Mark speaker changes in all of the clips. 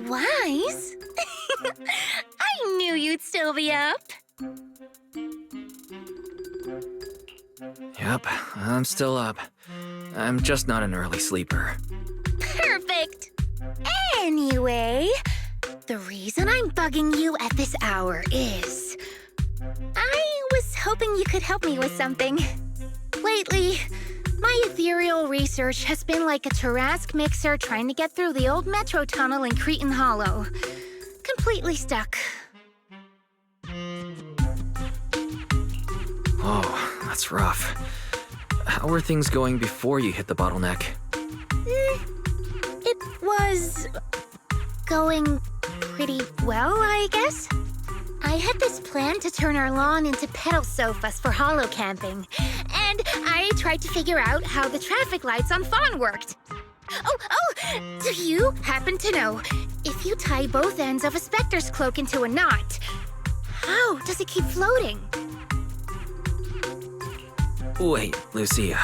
Speaker 1: Wise? I knew you'd still be up.
Speaker 2: Yep, I'm still up. I'm just not an early sleeper.
Speaker 1: Perfect. Anyway, the reason I'm bugging you at this hour is I was hoping you could help me with something. Lately, my ethereal research has been like a Tarrasque mixer trying to get through the old metro tunnel in Cretan Hollow. Completely stuck.
Speaker 2: Oh, that's rough. How were things going before you hit the bottleneck?
Speaker 1: It was going pretty well, I guess. I had this plan to turn our lawn into pedal sofas for hollow camping, and I tried to figure out how the traffic lights on Fawn worked. Oh, do you happen to know if you tie both ends of a Spectre's cloak into a knot, how does it keep floating?
Speaker 2: Wait, Lucia.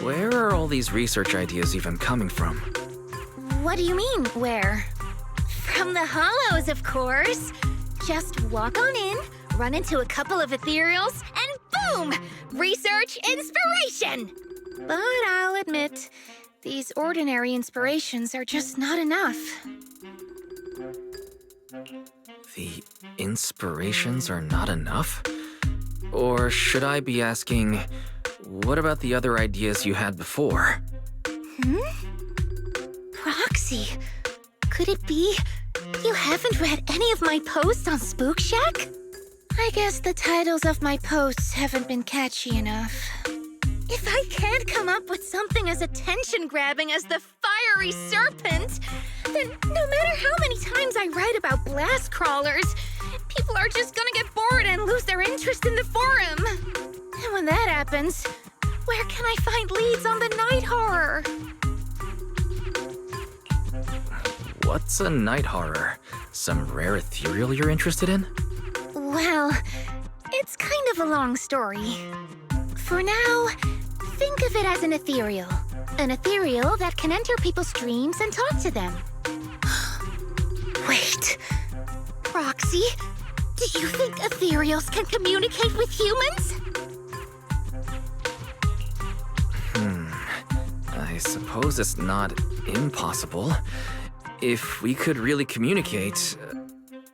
Speaker 2: Where are all these research ideas even coming from?
Speaker 1: What do you mean, where? From the hollows, of course. Just walk on in, run into a couple of ethereals, and boom! Research inspiration! But I'll admit, these ordinary inspirations are just not enough.
Speaker 2: The inspirations are not enough? Or should I be asking, what about the other ideas you had before?
Speaker 1: Proxy, could it be you haven't read any of my posts on Spook Shack? I guess the titles of my posts haven't been catchy enough. If I can't come up with something as attention-grabbing as the fiery serpent, then no matter how many times I write about blast crawlers, people are just gonna get bored and lose their interest in the forum. And when that happens, where can I find leads on the night horror?
Speaker 2: What's a night horror? Some rare ethereal you're interested in?
Speaker 1: Well, it's kind of a long story. For now, think of it as an ethereal. An ethereal that can enter people's dreams and talk to them. Wait, Proxy, do you think ethereals can communicate with humans?
Speaker 2: I suppose it's not impossible. If we could really communicate...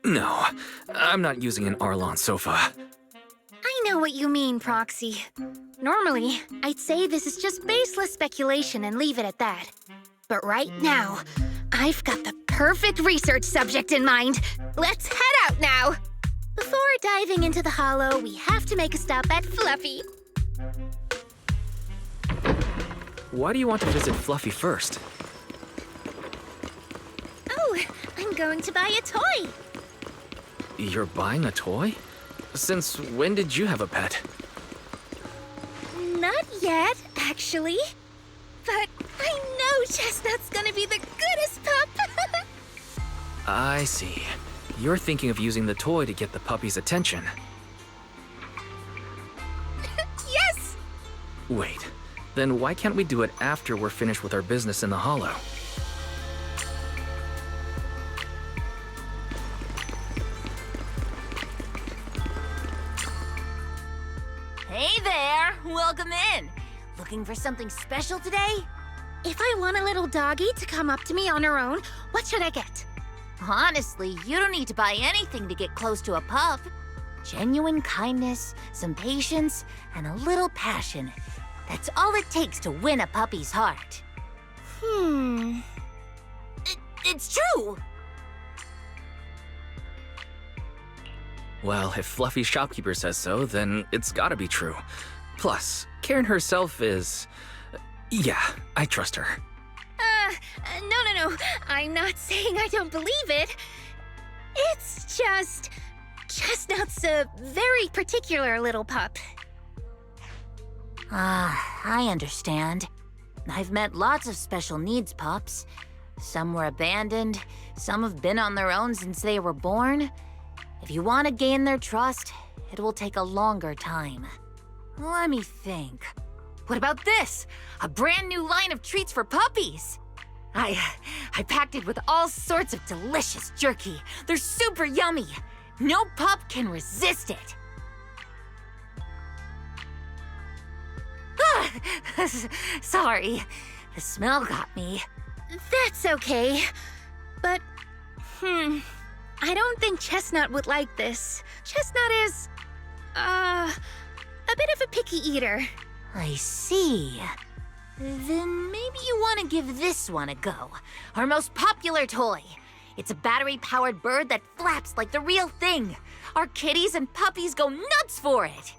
Speaker 2: No, I'm not using an Arlon sofa.
Speaker 1: I know what you mean, Proxy. Normally, I'd say this is just baseless speculation and leave it at that. But right now, I've got the perfect research subject in mind. Let's head out now! Before diving into the hollow, we have to make a stop at Fluffy.
Speaker 2: Why do you want to visit Fluffy first?
Speaker 1: Oh, I'm going to buy a toy.
Speaker 2: You're buying a toy? Since when did you have a pet?
Speaker 1: Not yet, actually. But I know Chestnut's gonna be the goodest pup.
Speaker 2: I see. You're thinking of using the toy to get the puppy's attention.
Speaker 1: Yes!
Speaker 2: Wait, then why can't we do it after we're finished with our business in the hollow?
Speaker 3: Hey there! Welcome in! Looking for something special today?
Speaker 1: If I want a little doggy to come up to me on her own, what should I get?
Speaker 3: Honestly, you don't need to buy anything to get close to a pup. Genuine kindness, some patience, and a little passion. That's all it takes to win a puppy's heart. It's true!
Speaker 2: Well, if Fluffy's shopkeeper says so, then it's gotta be true. Plus, Karen herself is... Yeah, I trust her.
Speaker 1: No. I'm not saying I don't believe it. It's just... Chestnut's a very particular little pup.
Speaker 3: I understand. I've met lots of special needs pups. Some were abandoned, some have been on their own since they were born. If you want to gain their trust, it will take a longer time. Let me think. What about this? A brand new line of treats for puppies! I packed it with all sorts of delicious jerky. They're super yummy. No pup can resist it. Sorry, the smell got me.
Speaker 1: That's okay. But, I don't think Chestnut would like this. Chestnut is, a bit of a picky eater.
Speaker 3: I see. Then maybe you want to give this one a go. Our most popular toy. It's a battery-powered bird that flaps like the real thing. Our kitties and puppies go nuts for it.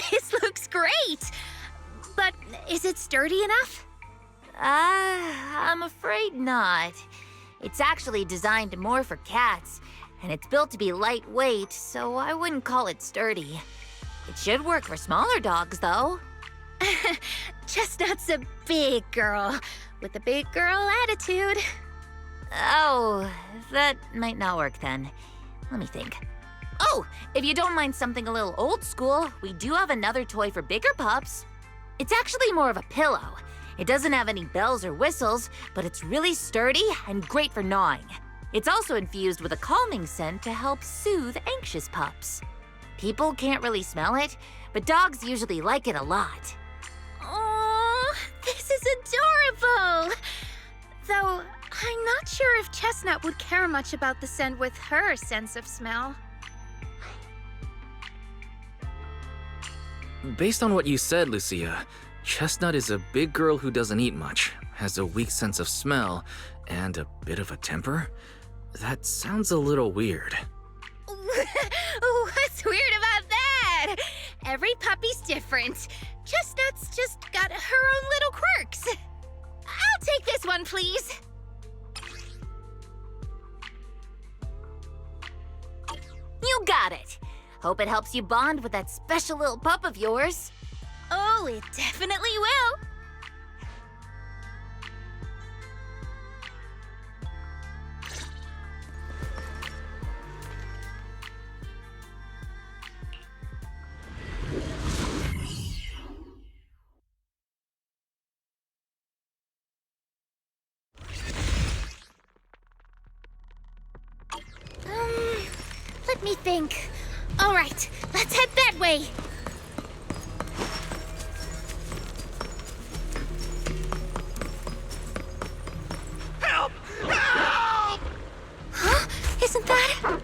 Speaker 1: This looks great! But is it sturdy enough?
Speaker 3: I'm afraid not. It's actually designed more for cats, and it's built to be lightweight, so I wouldn't call it sturdy. It should work for smaller dogs, though.
Speaker 1: Chestnut's a big girl, with a big girl attitude.
Speaker 3: Oh, that might not work then. Let me think. Oh, if you don't mind something a little old school, we do have another toy for bigger pups. It's actually more of a pillow. It doesn't have any bells or whistles, but it's really sturdy and great for gnawing. It's also infused with a calming scent to help soothe anxious pups. People can't really smell it, but dogs usually like it a lot.
Speaker 1: Oh, this is adorable! Though, I'm not sure if Chestnut would care much about the scent with her sense of smell.
Speaker 2: Based on what you said, Lucia, Chestnut is a big girl who doesn't eat much, has a weak sense of smell, and a bit of a temper? That sounds a little weird.
Speaker 1: What's weird about that? Every puppy's different. Chestnut's just got her own little quirks. I'll take this one, please.
Speaker 3: You got it. Hope it helps you bond with that special little pup of yours.
Speaker 1: Oh, it definitely will. Let me think. All right, let's head that way.
Speaker 4: Help! Help!
Speaker 1: Huh? Isn't that...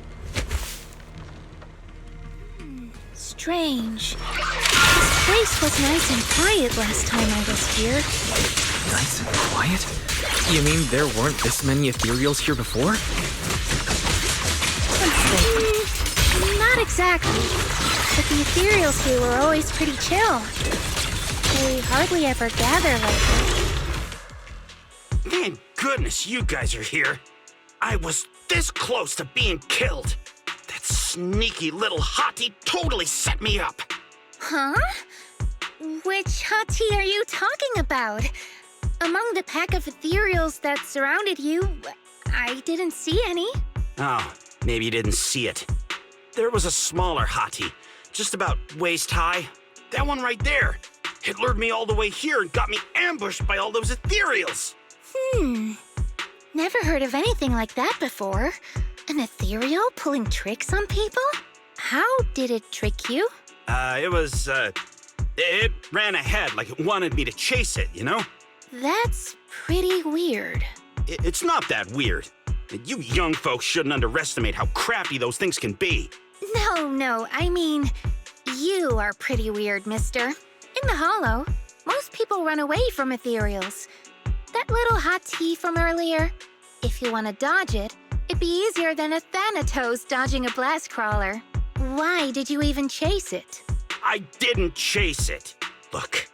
Speaker 1: Strange. This place was nice and quiet last time I was here.
Speaker 2: Nice and quiet? You mean there weren't this many ethereals here before?
Speaker 1: Not exactly. But the ethereals here were always pretty chill. They hardly ever gather like this.
Speaker 4: Thank goodness you guys are here. I was this close to being killed. That sneaky little hottie totally set me up.
Speaker 1: Huh? Which hottie are you talking about? Among the pack of ethereals that surrounded you, I didn't see any.
Speaker 4: Oh, maybe you didn't see it. There was a smaller hottie, just about waist high. That one right there. It lured me all the way here and got me ambushed by all those ethereals.
Speaker 1: Never heard of anything like that before. An ethereal pulling tricks on people? How did it trick you?
Speaker 4: It ran ahead like it wanted me to chase it, you know?
Speaker 1: That's pretty weird.
Speaker 4: It's not that weird. You young folks shouldn't underestimate how crappy those things can be.
Speaker 1: No, I mean, you are pretty weird, mister. In the Hollow, most people run away from ethereals. That little hot tea from earlier, if you want to dodge it, it'd be easier than a Thanatos dodging a blast crawler. Why did you even chase it?
Speaker 4: I didn't chase it. Look,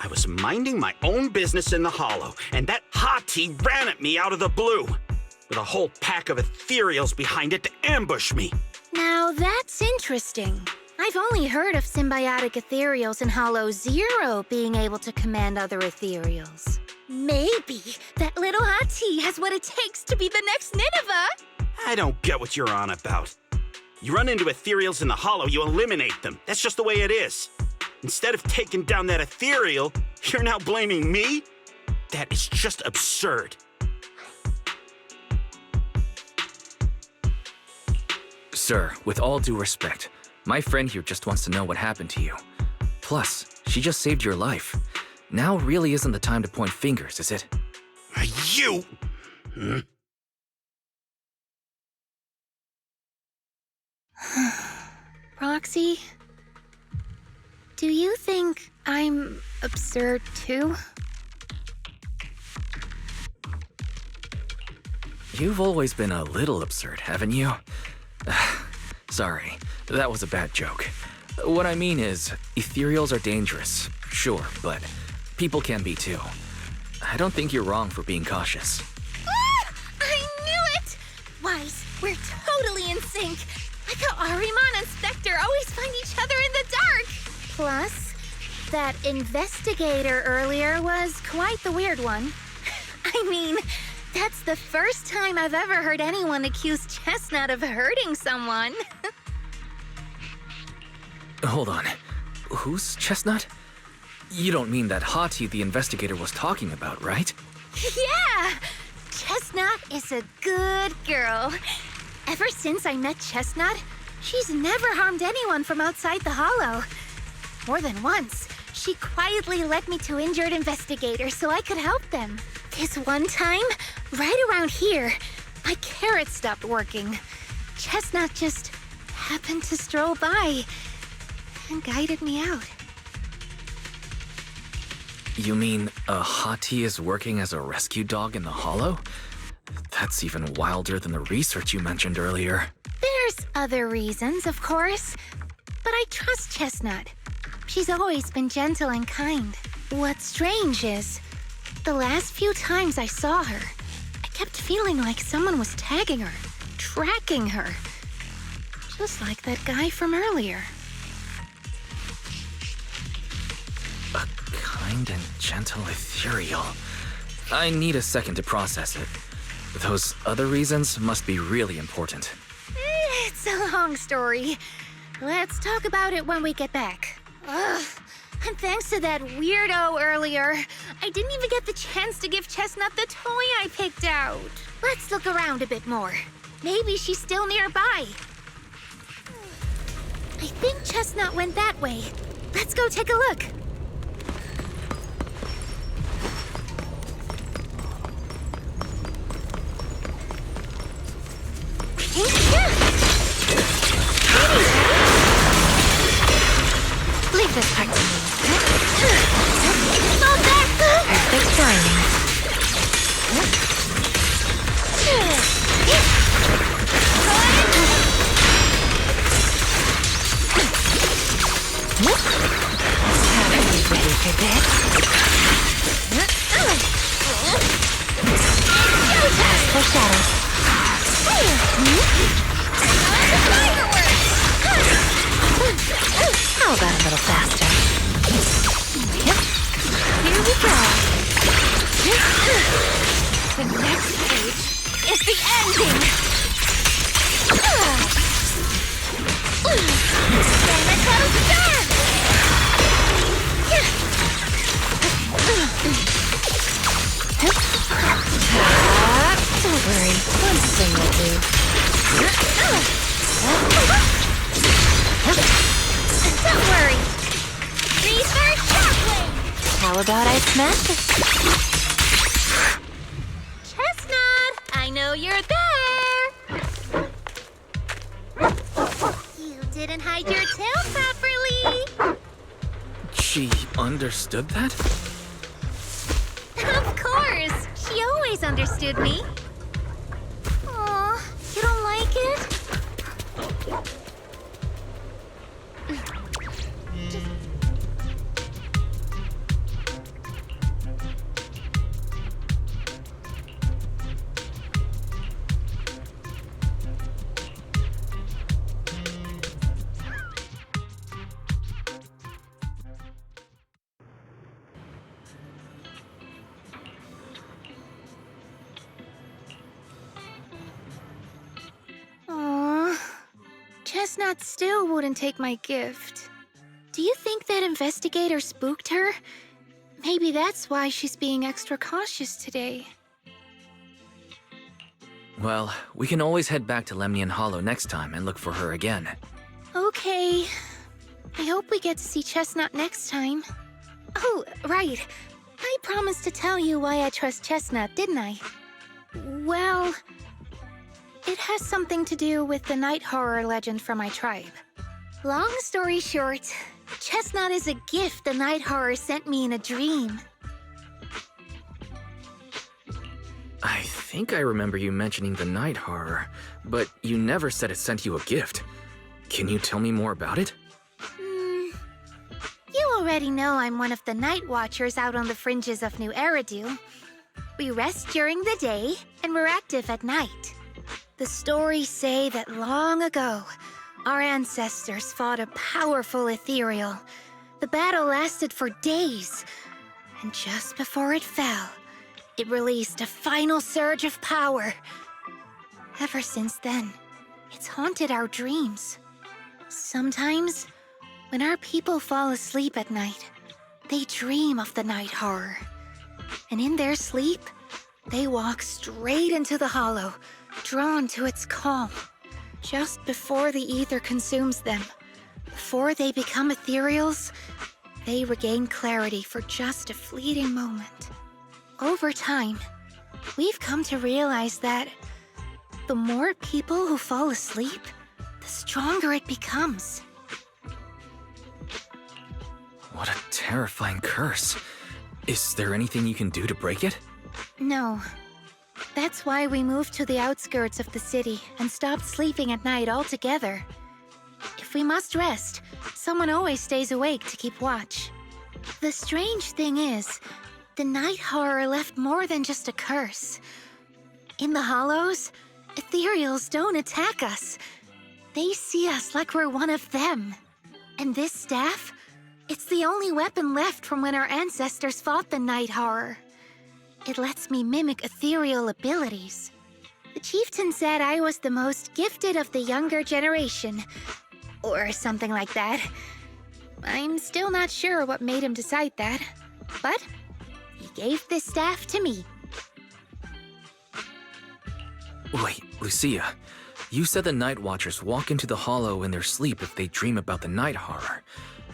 Speaker 4: I was minding my own business in the Hollow, and that hottie ran at me out of the blue, with a whole pack of ethereals behind it to ambush me.
Speaker 1: Now that's interesting. I've only heard of symbiotic ethereals in Hollow Zero being able to command other ethereals. Maybe that little hottie has what it takes to be the next Nineveh.
Speaker 4: I don't get what you're on about. You run into ethereals in the Hollow, you eliminate them. That's just the way it is. Instead of taking down that ethereal, you're now blaming me? that is just absurd.
Speaker 2: Sir, with all due respect, my friend here just wants to know what happened to you. Plus, she just saved your life. Now really isn't the time to point fingers, is it?
Speaker 4: You!
Speaker 1: Roxy, do you think I'm absurd too?
Speaker 2: You've always been a little absurd, haven't you? Sorry, that was a bad joke. What I mean is, ethereals are dangerous, sure, but people can be too. I don't think you're wrong for being cautious.
Speaker 1: Ah! I knew it! Wise, we're totally in sync. Like how Ahriman and Spectre always find each other in the dark. Plus, that investigator earlier was quite the weird one. I mean, that's the first time I've ever heard anyone accuse Chestnut of hurting someone.
Speaker 2: Hold on. Who's Chestnut? You don't mean that Hati the investigator was talking about, right?
Speaker 1: Yeah! Chestnut is a good girl. Ever since I met Chestnut, she's never harmed anyone from outside the Hollow. More than once, she quietly led me to injured investigators so I could help them. This one time, right around here, my carrot stopped working. Chestnut just happened to stroll by and guided me out.
Speaker 2: You mean Hati is working as a rescue dog in the Hollow? That's even wilder than the research you mentioned earlier.
Speaker 1: There's other reasons, of course, but I trust Chestnut. She's always been gentle and kind. What's strange is, the last few times I saw her, I kept feeling like someone was tagging her, tracking her. Just like that guy from earlier.
Speaker 2: A kind and gentle ethereal. I need a second to process it. Those other reasons must be really important.
Speaker 1: It's a long story. Let's talk about it when we get back. Ugh. And thanks to that weirdo earlier, I didn't even get the chance to give Chestnut the toy I picked out. Let's look around a bit more. Maybe she's still nearby. I think Chestnut went that way. Let's go take a look.
Speaker 3: Leave this part to me.
Speaker 1: Not there!
Speaker 3: Perfect timing. How are you ready for this? Fast for shadows. How about a little faster? Yep. Here we go. The next page is the ending. Comatose dance! Don't worry, one thing will do.
Speaker 1: Don't worry. Reverse shockwave!
Speaker 3: How about I smash it?
Speaker 1: Chestnut, I know you're there. You didn't hide your tail properly.
Speaker 2: She understood that?
Speaker 1: Of course. She always understood me. Aw, you don't like it? Chestnut still wouldn't take my gift. Do you think that investigator spooked her? Maybe that's why she's being extra cautious today.
Speaker 2: Well, we can always head back to Lemnian Hollow next time and look for her again.
Speaker 1: Okay. I hope we get to see Chestnut next time. Oh, right. I promised to tell you why I trust Chestnut, didn't I? Well, it has something to do with the night horror legend from my tribe. Long story short, Chestnut is a gift the night horror sent me in a dream.
Speaker 2: I think I remember you mentioning the night horror, but you never said it sent you a gift. Can you tell me more about it?
Speaker 1: You already know I'm one of the night watchers out on the fringes of New Eridu. We rest during the day, and we're active at night. The stories say that long ago, our ancestors fought a powerful ethereal. The battle lasted for days, and just before it fell, it released a final surge of power. Ever since then, it's haunted our dreams. Sometimes, when our people fall asleep at night, they dream of the night horror. And in their sleep, they walk straight into the hollow, drawn to its calm. Just before the ether consumes them, before they become ethereals, they regain clarity for just a fleeting moment. Over time, we've come to realize that the more people who fall asleep, the stronger it becomes.
Speaker 2: What a terrifying curse. Is there anything you can do to break it?
Speaker 1: No. That's why we moved to the outskirts of the city and stopped sleeping at night altogether. If we must rest, someone always stays awake to keep watch. The strange thing is, the night horror left more than just a curse. In the hollows, ethereals don't attack us. They see us like we're one of them. And this staff, it's the only weapon left from when our ancestors fought the night horror. It lets me mimic ethereal abilities. The chieftain said I was the most gifted of the younger generation, or something like that. I'm still not sure what made him decide that, but he gave this staff to me.
Speaker 2: Wait, Lucia. You said the Night Watchers walk into the hollow in their sleep if they dream about the night horror.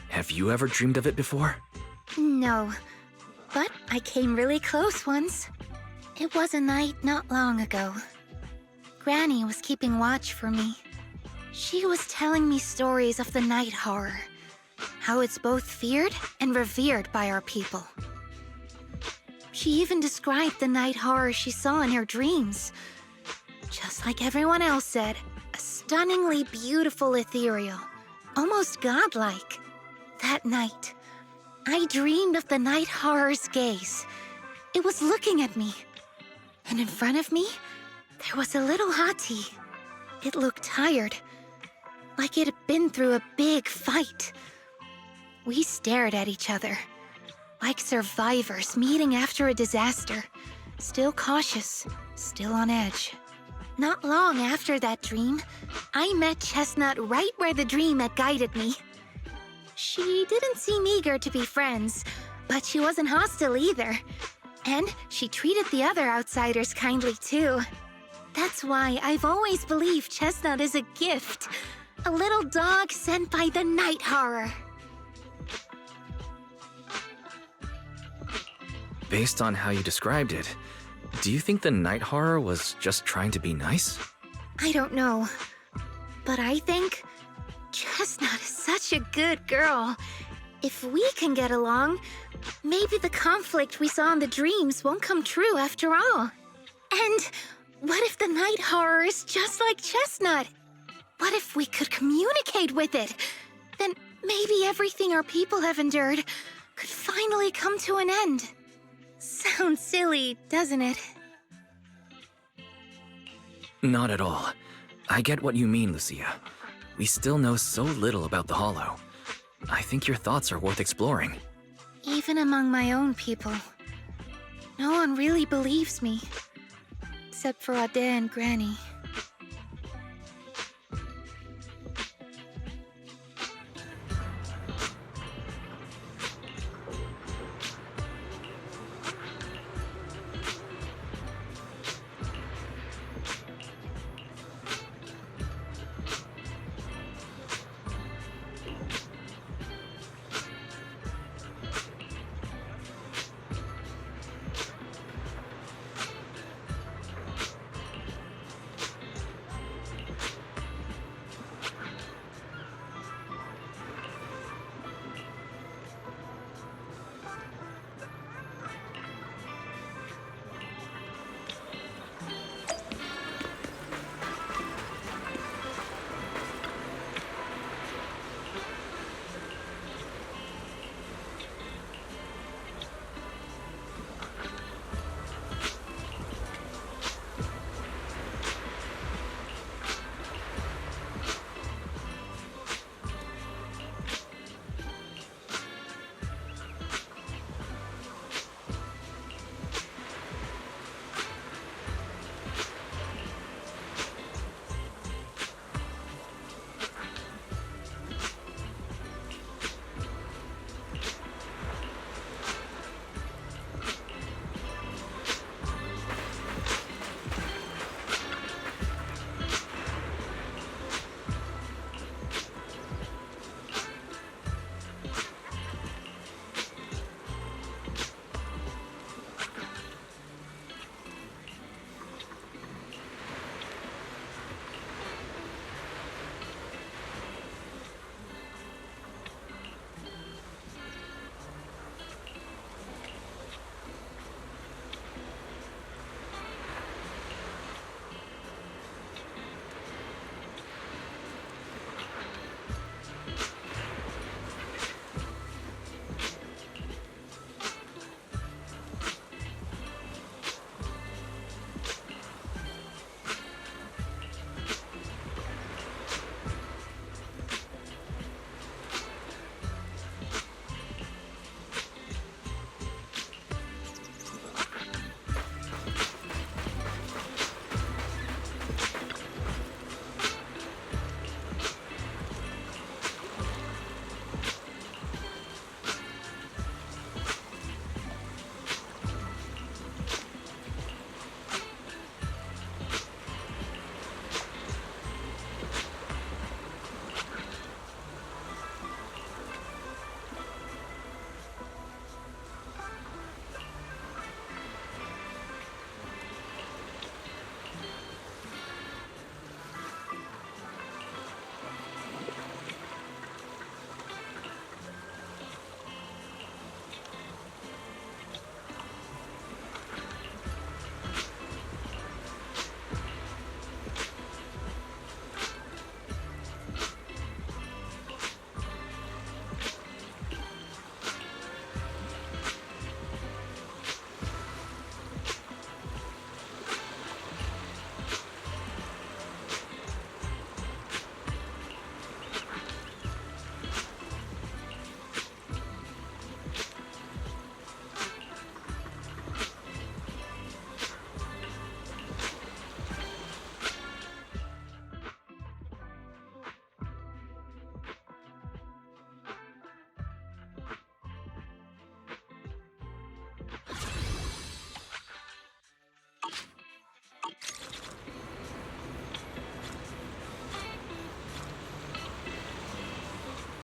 Speaker 2: Have you ever dreamed of it before?
Speaker 1: No, but I came really close once. It was a night not long ago. Granny was keeping watch for me. She was telling me stories of the night horror, how it's both feared and revered by our people. She even described the night horror she saw in her dreams. Just like everyone else said, a stunningly beautiful ethereal, almost godlike. That night, I dreamed of the night horror's gaze. It was looking at me. And in front of me, there was a little hottie. It looked tired, like it had been through a big fight. We stared at each other, like survivors meeting after a disaster, still cautious, still on edge. Not long after that dream, I met Chestnut right where the dream had guided me. She didn't seem eager to be friends, but she wasn't hostile either. And she treated the other outsiders kindly too. That's why I've always believed Chestnut is a gift. A little dog sent by the night horror.
Speaker 2: Based on how you described it, do you think the night horror was just trying to be nice?
Speaker 1: I don't know, but I think Chestnut is such a good girl. If we can get along, maybe the conflict we saw in the dreams won't come true after all. And what if the night horror is just like Chestnut? What if we could communicate with it? Then maybe everything our people have endured could finally come to an end. Sounds silly, doesn't it?
Speaker 2: Not at all. I get what you mean, Lucia. We still know so little about the Hollow. I think your thoughts are worth exploring.
Speaker 1: Even among my own people, no one really believes me. Except for Ade and Granny.